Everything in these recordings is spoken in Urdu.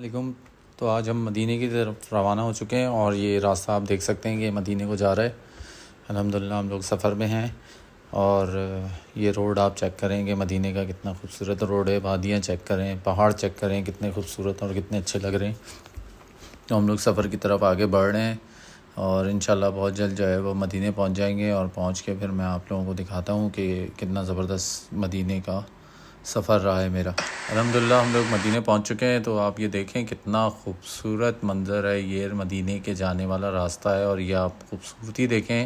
علیکم۔ تو آج ہم مدینے کی طرف روانہ ہو چکے ہیں اور یہ راستہ آپ دیکھ سکتے ہیں کہ مدینے کو جا رہا ہے۔ الحمدللہ ہم لوگ سفر میں ہیں اور یہ روڈ آپ چیک کریں کہ مدینے کا کتنا خوبصورت روڈ ہے، وادیاں چیک کریں، پہاڑ چیک کریں کتنے خوبصورت اور کتنے اچھے لگ رہے ہیں۔ تو ہم لوگ سفر کی طرف آگے بڑھ رہے ہیں اور انشاءاللہ بہت جلد جو ہے وہ مدینے پہنچ جائیں گے، اور پہنچ کے پھر میں آپ لوگوں کو دکھاتا ہوں کہ کتنا زبردست مدینے کا سفر رہا ہے میرا۔ الحمدللہ ہم لوگ مدینے پہنچ چکے ہیں۔ تو آپ یہ دیکھیں کتنا خوبصورت منظر ہے، یہ مدینے کے جانے والا راستہ ہے، اور یہ آپ خوبصورتی دیکھیں،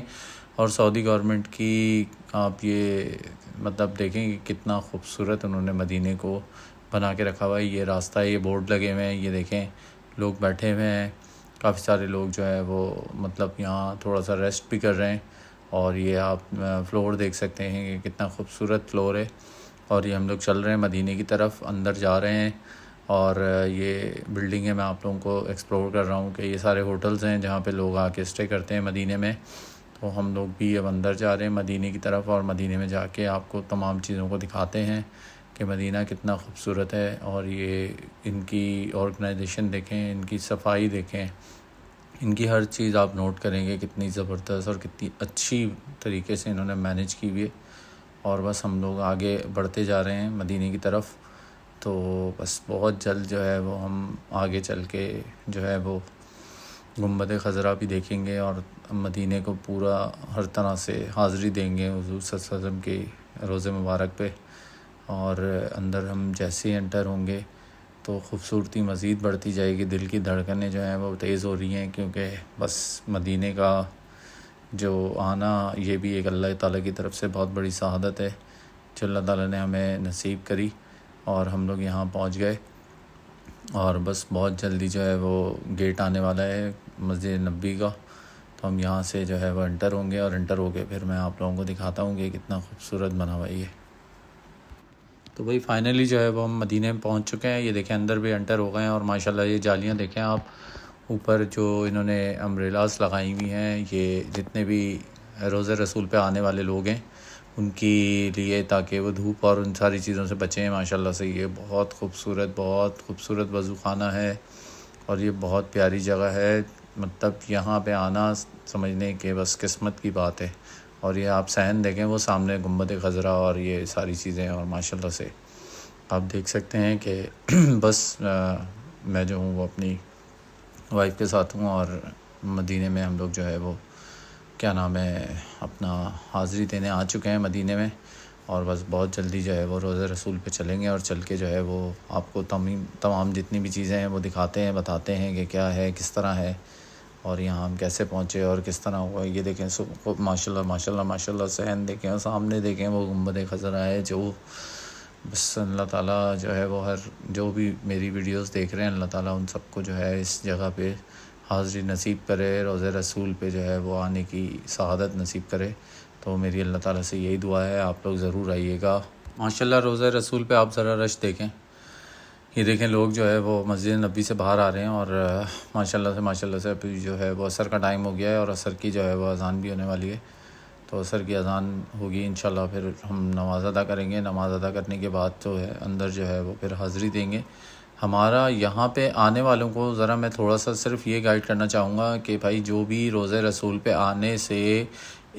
اور سعودی گورنمنٹ کی آپ یہ مطلب دیکھیں کہ کتنا خوبصورت انہوں نے مدینے کو بنا کے رکھا ہوا ہے۔ یہ راستہ ہے، یہ بورڈ لگے ہوئے ہیں، یہ دیکھیں لوگ بیٹھے ہوئے ہیں، کافی سارے لوگ جو ہے وہ مطلب یہاں تھوڑا سا ریسٹ بھی کر رہے ہیں، اور یہ آپ فلور دیکھ سکتے ہیں کہ کتنا خوبصورت فلور ہے۔ اور یہ ہم لوگ چل رہے ہیں مدینے کی طرف، اندر جا رہے ہیں، اور یہ بلڈنگ ہے، میں آپ لوگوں کو ایکسپلور کر رہا ہوں کہ یہ سارے ہوٹلز ہیں جہاں پہ لوگ آ کے اسٹے کرتے ہیں مدینے میں۔ تو ہم لوگ بھی اب اندر جا رہے ہیں مدینے کی طرف، اور مدینے میں جا کے آپ کو تمام چیزوں کو دکھاتے ہیں کہ مدینہ کتنا خوبصورت ہے۔ اور یہ ان کی آرگنائزیشن دیکھیں، ان کی صفائی دیکھیں، ان کی ہر چیز آپ نوٹ کریں گے کتنی زبردست اور کتنی اچھی طریقے سے انہوں نے مینیج کی ہوئی ہے۔ اور بس ہم لوگ آگے بڑھتے جا رہے ہیں مدینے کی طرف۔ تو بس بہت جلد جو ہے وہ ہم آگے چل کے جو ہے وہ گنبد خضرا بھی دیکھیں گے، اور مدینے کو پورا ہر طرح سے حاضری دیں گے حضور صلی اللہ علیہ وسلم کی روضہ مبارک پہ۔ اور اندر ہم جیسے ہی انٹر ہوں گے تو خوبصورتی مزید بڑھتی جائے گی، دل کی دھڑکنیں جو ہیں وہ تیز ہو رہی ہیں، کیونکہ بس مدینے کا جو آنا یہ بھی ایک اللہ تعالیٰ کی طرف سے بہت بڑی سعادت ہے جو اللہ تعالیٰ نے ہمیں نصیب کری، اور ہم لوگ یہاں پہنچ گئے۔ اور بس بہت جلدی جو ہے وہ گیٹ آنے والا ہے مسجد نبوی کا، تو ہم یہاں سے جو ہے وہ انٹر ہوں گے، اور انٹر ہو کے پھر میں آپ لوگوں کو دکھاتا ہوں کہ کتنا خوبصورت بنا ہوا ہے یہ۔ تو وہی فائنلی جو ہے وہ ہم مدینے میں پہنچ چکے ہیں۔ یہ دیکھیں اندر بھی انٹر ہو گئے ہیں، اور ماشاءاللہ یہ جالیاں دیکھیں آپ اوپر جو انہوں نے امبریلاز لگائی ہوئی ہیں، یہ جتنے بھی روضہ رسول پہ آنے والے لوگ ہیں ان کی لیے، تاکہ وہ دھوپ اور ان ساری چیزوں سے بچیں۔ ماشاءاللہ سے یہ بہت خوبصورت وضو خانہ ہے، اور یہ بہت پیاری جگہ ہے۔ مطلب یہاں پہ آنا سمجھنے کہ بس قسمت کی بات ہے۔ اور یہ آپ صحن دیکھیں، وہ سامنے گنبد خضرا اور یہ ساری چیزیں، اور ماشاءاللہ سے آپ دیکھ سکتے ہیں کہ بس میں جو ہوں وہ اپنی وائف کے ساتھ ہوں، اور مدینے میں ہم لوگ جو ہے وہ کیا نام ہے اپنا حاضری دینے آ چکے ہیں مدینے میں، اور بس بہت جلدی جو ہے وہ روضہ رسول پہ چلیں گے، اور چل کے جو ہے وہ آپ کو تمام جتنی بھی چیزیں ہیں وہ دکھاتے ہیں، بتاتے ہیں کہ کیا ہے، کس طرح ہے، اور یہاں ہم کیسے پہنچے اور کس طرح ہوا۔ یہ دیکھیں ماشاءاللہ صحن دیکھیں، اور سامنے دیکھیں وہ گنبد خضرا ہے، جو بس اللہ تعالیٰ جو ہے وہ جو بھی میری ویڈیوز دیکھ رہے ہیں، اللہ تعالیٰ ان سب کو جو ہے اس جگہ پہ حاضری نصیب کرے، روضہ رسول پہ جو ہے وہ آنے کی سعادت نصیب کرے۔ تو میری اللہ تعالیٰ سے یہی دعا ہے، آپ لوگ ضرور آئیے گا۔ ماشاءاللہ روضہ رسول پہ آپ ذرا رش دیکھیں، یہ دیکھیں لوگ جو ہے وہ مسجد نبی سے باہر آ رہے ہیں، اور ماشاءاللہ سے ابھی جو ہے وہ عصر کا ٹائم ہو گیا ہے، اور عصر کی جو ہے وہ اذان بھی ہونے والی ہے۔ تو عصر کی اذان ہوگی انشاءاللہ، پھر ہم نماز ادا کریں گے۔ نماز ادا کرنے کے بعد جو ہے اندر جو ہے وہ پھر حاضری دیں گے۔ ہمارا یہاں پہ آنے والوں کو ذرا میں تھوڑا سا صرف یہ گائیڈ کرنا چاہوں گا کہ بھائی جو بھی روضہ رسول پہ آنے سے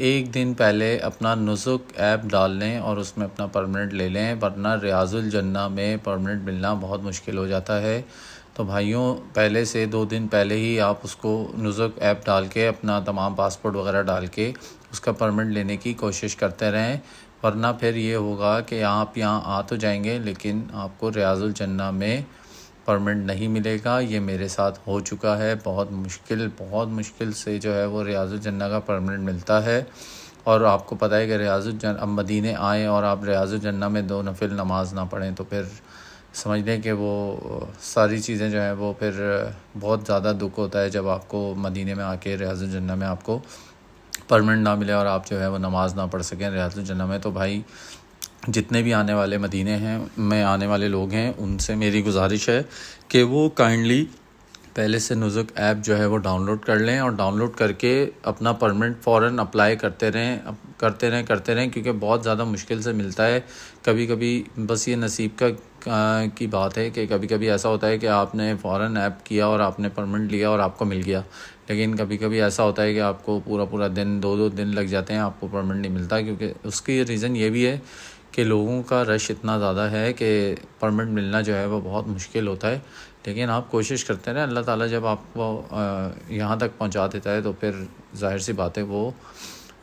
ایک دن پہلے اپنا نسک ایپ ڈال لیں، اور اس میں اپنا پرمنٹ لے لیں، ورنہ ریاض الجنہ میں پرمنٹ ملنا بہت مشکل ہو جاتا ہے۔ تو بھائیوں پہلے سے 2 دن پہلے ہی آپ اس کو نسک ایپ ڈال کے اپنا تمام پاسپورٹ وغیرہ ڈال کے اس کا پرمنٹ لینے کی کوشش کرتے رہیں، ورنہ پھر یہ ہوگا کہ آپ یہاں آ تو جائیں گے لیکن آپ کو ریاض الجنہ میں پرمنٹ نہیں ملے گا۔ یہ میرے ساتھ ہو چکا ہے، بہت مشکل سے جو ہے وہ ریاض الجنہ کا پرمنٹ ملتا ہے۔ اور آپ کو پتہ ہے کہ ریاض الجنہ اب مدینے آئیں اور آپ ریاض الجنہ میں 2 نفل نماز نہ پڑھیں تو پھر سمجھ لیں کہ وہ ساری چیزیں جو ہیں وہ پھر بہت زیادہ دکھ ہوتا ہے جب آپ کو مدینے میں آ کے ریاض الجنہ میں آپ کو پرمنٹ نہ ملے اور آپ جو ہے وہ نماز نہ پڑھ سکیں ریاض الجنہ میں۔ تو بھائی جتنے بھی آنے والے مدینے میں آنے والے لوگ ہیں ان سے میری گزارش ہے کہ وہ کائنڈلی پہلے سے نسک ایپ جو ہے وہ ڈاؤن لوڈ کر لیں، اور ڈاؤن لوڈ کر کے اپنا پرمنٹ فوراً اپلائی کرتے رہیں کیونکہ بہت زیادہ مشکل سے ملتا ہے۔ کبھی بس یہ نصیب کا کی بات ہے کہ کبھی کبھی ایسا ہوتا ہے کہ آپ نے فوراً ایپ کیا اور آپ نے پرمنٹ لیا اور آپ کو مل گیا، لیکن کبھی کبھی ایسا ہوتا ہے کہ آپ کو پورا دن 2 دن لگ جاتے ہیں، آپ کو پرمنٹ نہیں ملتا، کیونکہ اس کی ریزن یہ بھی ہے کہ لوگوں کا رش اتنا زیادہ ہے کہ پرمنٹ ملنا جو ہے وہ بہت مشکل ہوتا ہے۔ لیکن آپ کوشش کرتے رہیں، اللہ تعالیٰ جب آپ کو یہاں تک پہنچا دیتا ہے تو پھر ظاہر سی بات ہے وہ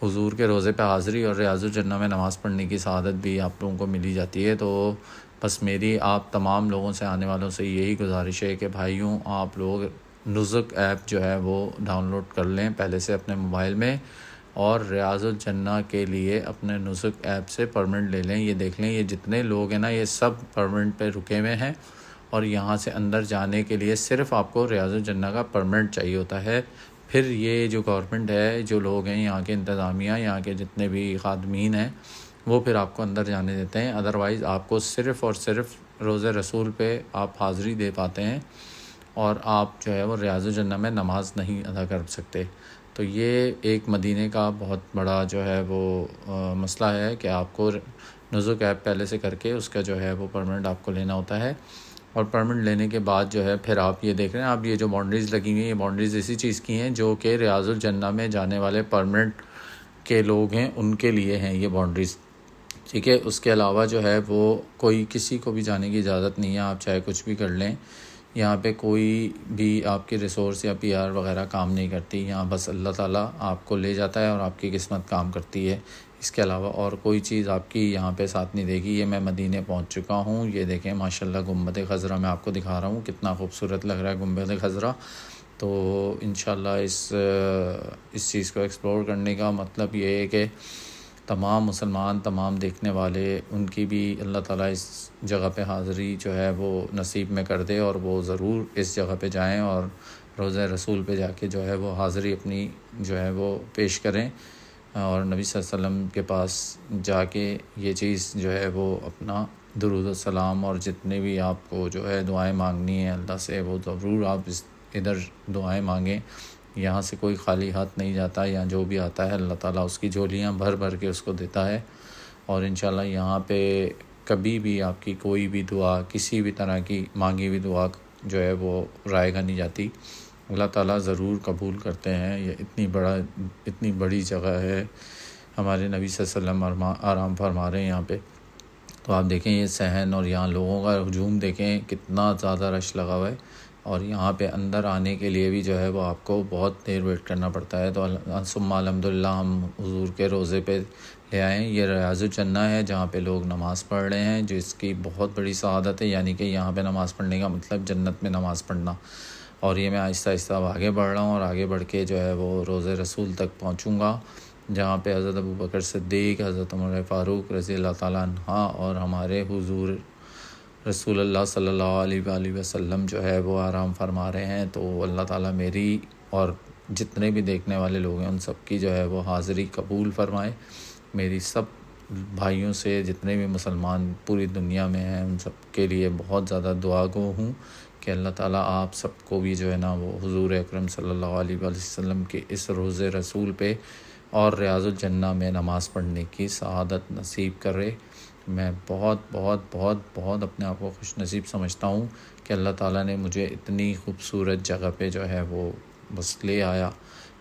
حضور کے روضے پہ حاضری اور ریاض الجنہ میں نماز پڑھنے کی سعادت بھی آپ لوگوں کو ملی جاتی ہے۔ تو بس میری آپ تمام لوگوں سے، آنے والوں سے یہی گزارش ہے کہ بھائیوں، آپ لوگ نزک ایپ جو ہے وہ ڈاؤن لوڈ کر لیں پہلے سے اپنے موبائل میں، اور ریاض الجنہ کے لیے اپنے نزک ایپ سے پرمنٹ لے لیں۔ یہ دیکھ لیں، یہ جتنے لوگ ہیں نا، یہ سب پرمنٹ پہ رکے ہوئے ہیں، اور یہاں سے اندر جانے کے لیے صرف آپ کو ریاض الجنہ کا پرمنٹ چاہیے ہوتا ہے۔ پھر یہ جو گورنمنٹ ہے، جو لوگ ہیں یہاں کے انتظامیہ، یہاں کے جتنے بھی خادمین ہیں، وہ پھر آپ کو اندر جانے دیتے ہیں۔ ادروائز آپ کو صرف اور صرف روضہ رسول پہ آپ حاضری دے پاتے ہیں، اور آپ جو ہے وہ ریاض الجنہ میں نماز نہیں ادا کر سکتے۔ تو یہ ایک مدینے کا بہت بڑا جو ہے وہ مسئلہ ہے کہ آپ کو نزک ایپ پہلے سے کر کے اس کا جو ہے وہ پرمنٹ آپ کو لینا ہوتا ہے، اور پرمنٹ لینے کے بعد جو ہے پھر آپ یہ دیکھ رہے ہیں، آپ یہ جو باؤنڈریز لگی ہوئی ہیں، یہ باؤنڈریز اسی چیز کی ہیں جو کہ ریاض الجنہ میں جانے والے پرمنٹ کے لوگ ہیں ان کے لیے ہیں یہ باؤنڈریز، ٹھیک ہے۔ اس کے علاوہ جو ہے وہ کوئی کسی کو بھی جانے کی اجازت نہیں ہے، آپ چاہے کچھ بھی کر لیں، یہاں پہ کوئی بھی آپ کی ریسورس یا PR وغیرہ کام نہیں کرتی، یہاں بس اللہ تعالیٰ آپ کو لے جاتا ہے اور آپ کی قسمت کام کرتی ہے۔ اس کے علاوہ اور کوئی چیز آپ کی یہاں پہ ساتھ نہیں دے گی۔ یہ میں مدینے پہنچ چکا ہوں، یہ دیکھیں ماشاءاللہ گنبد خضرا میں آپ کو دکھا رہا ہوں، کتنا خوبصورت لگ رہا ہے گنبد خضرا۔ تو انشاءاللہ اس چیز کو ایکسپلور کرنے کا مطلب یہ ہے کہ تمام مسلمان، تمام دیکھنے والے، ان کی بھی اللہ تعالیٰ اس جگہ پہ حاضری جو ہے وہ نصیب میں کر دے، اور وہ ضرور اس جگہ پہ جائیں اور روضہ رسول پہ جا کے جو ہے وہ حاضری اپنی جو ہے وہ پیش کریں، اور نبی صلی اللہ علیہ وسلم کے پاس جا کے یہ چیز جو ہے وہ اپنا درود و سلام اور جتنے بھی آپ کو جو ہے دعائیں مانگنی ہیں اللہ سے، وہ ضرور آپ ادھر دعائیں مانگیں۔ یہاں سے کوئی خالی ہاتھ نہیں جاتا، یہاں جو بھی آتا ہے اللہ تعالیٰ اس کی جھولیاں بھر بھر کے اس کو دیتا ہے، اور انشاءاللہ یہاں پہ کبھی بھی آپ کی کوئی بھی دعا، کسی بھی طرح کی مانگی ہوئی دعا جو ہے وہ رائے گا نہیں جاتی، اللہ تعالیٰ ضرور قبول کرتے ہیں۔ یہ اتنی بڑی جگہ ہے، ہمارے نبی صلی اللہ علیہ وسلم آرام فرما رہے ہیں یہاں پہ۔ تو آپ دیکھیں یہ صحن اور یہاں لوگوں کا ہجوم دیکھیں، کتنا زیادہ رش لگا ہوا ہے، اور یہاں پہ اندر آنے کے لیے بھی جو ہے وہ آپ کو بہت دیر ویٹ کرنا پڑتا ہے۔ تو ثم الحمدللہ ہم حضور کے روضے پہ لے آئیں۔ یہ ریاض الجنہ ہے جہاں پہ لوگ نماز پڑھ رہے ہیں، جس کی بہت بڑی سعادت ہے، یعنی کہ یہاں پہ نماز پڑھنے کا مطلب جنت میں نماز پڑھنا۔ اور یہ میں آہستہ آہستہ آگے بڑھ رہا ہوں، اور آگے بڑھ کے جو ہے وہ روضہ رسول تک پہنچوں گا، جہاں پہ حضرت ابوبکر صدیق، حضرت عمر فاروق رضی اللہ تعالیٰ عنہ، اور ہمارے حضور رسول اللہ صلی اللہ علیہ وآلہ وسلم جو ہے وہ آرام فرما رہے ہیں۔ تو اللہ تعالیٰ میری اور جتنے بھی دیکھنے والے لوگ ہیں ان سب کی جو ہے وہ حاضری قبول فرمائے۔ میری سب بھائیوں سے، جتنے بھی مسلمان پوری دنیا میں ہیں، ان سب کے لیے بہت زیادہ دعا گو ہوں کہ اللہ تعالیٰ آپ سب کو بھی جو ہے نا وہ حضور اکرم صلی اللہ علیہ وآلہ وسلم کے اس روضہ رسول پہ اور ریاض الجنہ میں نماز پڑھنے کی سعادت نصیب کرے۔ میں بہت بہت بہت بہت اپنے آپ کو خوش نصیب سمجھتا ہوں کہ اللہ تعالیٰ نے مجھے اتنی خوبصورت جگہ پہ جو ہے وہ بس لے آیا۔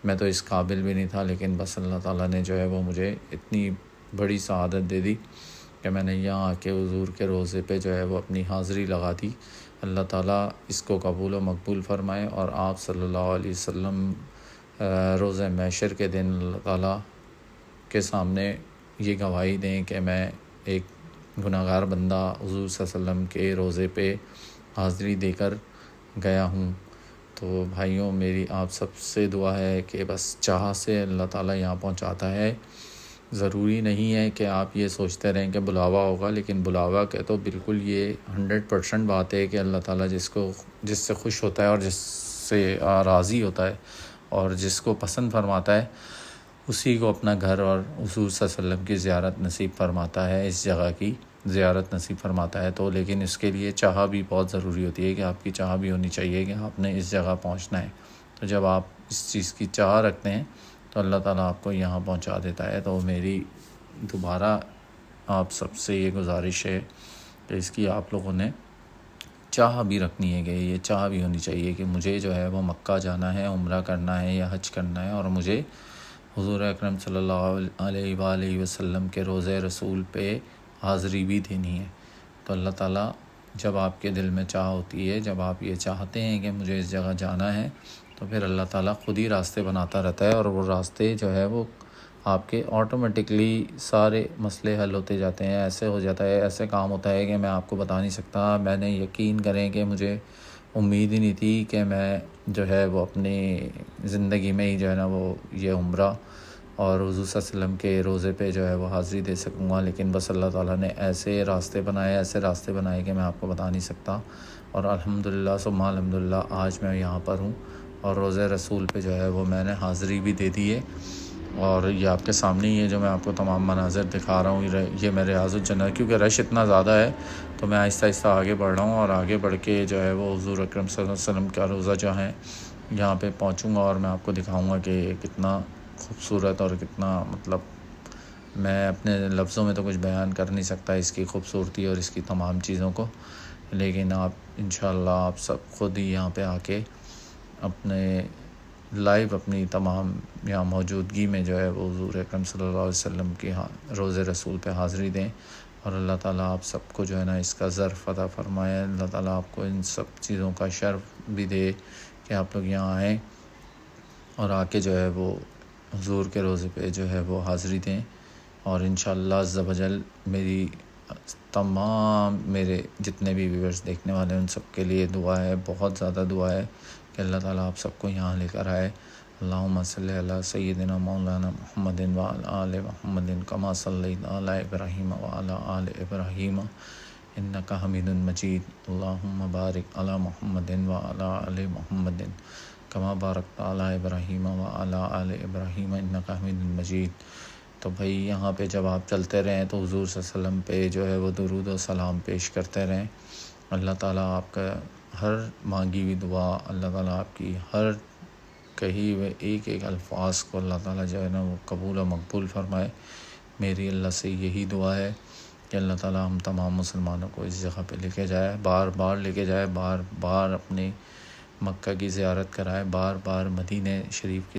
میں تو اس قابل بھی نہیں تھا، لیکن بس اللہ تعالیٰ نے جو ہے وہ مجھے اتنی بڑی سعادت دے دی کہ میں نے یہاں آ کے حضور کے روضے پہ جو ہے وہ اپنی حاضری لگا دی۔ اللہ تعالیٰ اس کو قبول و مقبول فرمائے، اور آپ صلی اللہ علیہ وسلم روزہ محشر کے دن اللہ تعالیٰ کے سامنے یہ گواہی دیں کہ میں ایک گناہ گار بندہ حضور صلی اللہ علیہ وسلم کے روضے پہ حاضری دے کر گیا ہوں۔ تو بھائیوں، میری آپ سب سے دعا ہے کہ بس چاہ سے اللہ تعالیٰ یہاں پہنچاتا ہے۔ ضروری نہیں ہے کہ آپ یہ سوچتے رہیں کہ بلاوا ہوگا، لیکن بلاوا کہ تو بالکل یہ 100% بات ہے کہ اللہ تعالیٰ جس سے خوش ہوتا ہے اور جس سے راضی ہوتا ہے اور جس کو پسند فرماتا ہے، اسی کو اپنا گھر اور حضور صلی اللہ علیہ وسلم کی زیارت نصیب فرماتا ہے، اس جگہ کی زیارت نصیب فرماتا ہے۔ تو لیکن اس کے لیے چاہ بھی بہت ضروری ہوتی ہے کہ آپ کی چاہ بھی ہونی چاہیے کہ آپ نے اس جگہ پہنچنا ہے۔ تو جب آپ اس چیز کی چاہ رکھتے ہیں تو اللہ تعالیٰ آپ کو یہاں پہنچا دیتا ہے۔ تو میری دوبارہ آپ سب سے یہ گزارش ہے کہ اس کی آپ لوگوں نے چاہ بھی رکھنی ہے کہ یہ چاہ بھی ہونی چاہیے کہ مجھے جو ہے وہ مکہ جانا ہے، عمرہ کرنا ہے یا حج کرنا ہے، اور مجھے حضور اکرم صلی اللہ علیہ وآلہ وسلم کے روضہ رسول پہ حاضری بھی دینی ہے۔ تو اللہ تعالیٰ جب آپ کے دل میں چاہ ہوتی ہے، جب آپ یہ چاہتے ہیں کہ مجھے اس جگہ جانا ہے، تو پھر اللہ تعالیٰ خود ہی راستے بناتا رہتا ہے، اور وہ راستے جو ہے وہ آپ کے آٹومیٹکلی سارے مسئلے حل ہوتے جاتے ہیں۔ ایسے ہو جاتا ہے، ایسے کام ہوتا ہے کہ میں آپ کو بتا نہیں سکتا۔ میں نے یقین کریں کہ مجھے امید ہی نہیں تھی کہ میں جو ہے وہ اپنی زندگی میں ہی جو ہے نا وہ یہ عمرہ اور حضور صلی اللہ علیہ وسلم کے روضے پہ جو ہے وہ حاضری دے سکوں گا، لیکن بس اللہ تعالیٰ نے ایسے راستے بنائے کہ میں آپ کو بتا نہیں سکتا۔ اور الحمدللہ ثم الحمدللہ آج میں یہاں پر ہوں، اور روضہ رسول پہ جو ہے وہ میں نے حاضری بھی دے دی ہے، اور یہ آپ کے سامنے ہی ہے جو میں آپ کو تمام مناظر دکھا رہا ہوں۔ یہ میں ریاض الجنہ، کیونکہ رش اتنا زیادہ ہے تو میں آہستہ آہستہ آگے بڑھ رہا ہوں، اور آگے بڑھ کے جو ہے وہ حضور اکرم صلی اللہ علیہ وسلم کا روضہ جو ہے یہاں پہ پہنچوں گا، اور میں آپ کو دکھاؤں گا کہ کتنا خوبصورت اور کتنا مطلب میں اپنے لفظوں میں تو کچھ بیان کر نہیں سکتا اس کی خوبصورتی اور اس کی تمام چیزوں کو، لیکن آپ انشاءاللہ آپ سب خود ہی یہاں پہ آ کے اپنے لائیو اپنی تمام یہاں موجودگی میں جو ہے وہ حضور اکرم صلی اللہ علیہ وسلم کی روضہ رسول پہ حاضری دیں، اور اللہ تعالیٰ آپ سب کو جو ہے نا اس کا ظرف عطا فرمائے۔ اللہ تعالیٰ آپ کو ان سب چیزوں کا شرف بھی دے کہ آپ لوگ یہاں آئیں اور آ کے جو ہے وہ حضور کے روضے پہ جو ہے وہ حاضری دیں۔ اور انشاءاللہ عز و جل میری تمام میرے جتنے بھی ویورز دیکھنے والے ہیں ان سب کے لیے دعا ہے، بہت زیادہ دعا ہے کہ اللہ تعالیٰ آپ سب کو یہاں لے کر آئے۔ اللہم صلی علی سیدنا مولانا محمد وعلی آل محمد کما صلیت علی ابراہیم وعلی آل ابراہیم انک حمید مجید۔ اللہم بارک علی محمد وعلی آل محمد کما بارکت علی ابراہیم وعلی آل ابراہیم انک حمید مجید۔ تو بھائی یہاں پہ جب آپ چلتے رہیں تو حضور صلی اللہ علیہ وسلم پہ جو ہے وہ درود و سلام پیش کرتے رہیں۔ اللہ تعالیٰ آپ کا ہر مانگی ہوئی دعا، اللہ تعالیٰ آپ کی ہر کہی ہوئے ایک ایک الفاظ کو اللہ تعالیٰ جو ہے نا وہ قبول و مقبول فرمائے۔ میری اللہ سے یہی دعا ہے کہ اللہ تعالیٰ ہم تمام مسلمانوں کو اس جگہ پہ لے کے جائے، بار بار لے کے جائے، بار بار اپنی مکہ کی زیارت کرائے، بار بار مدینہ شریف کی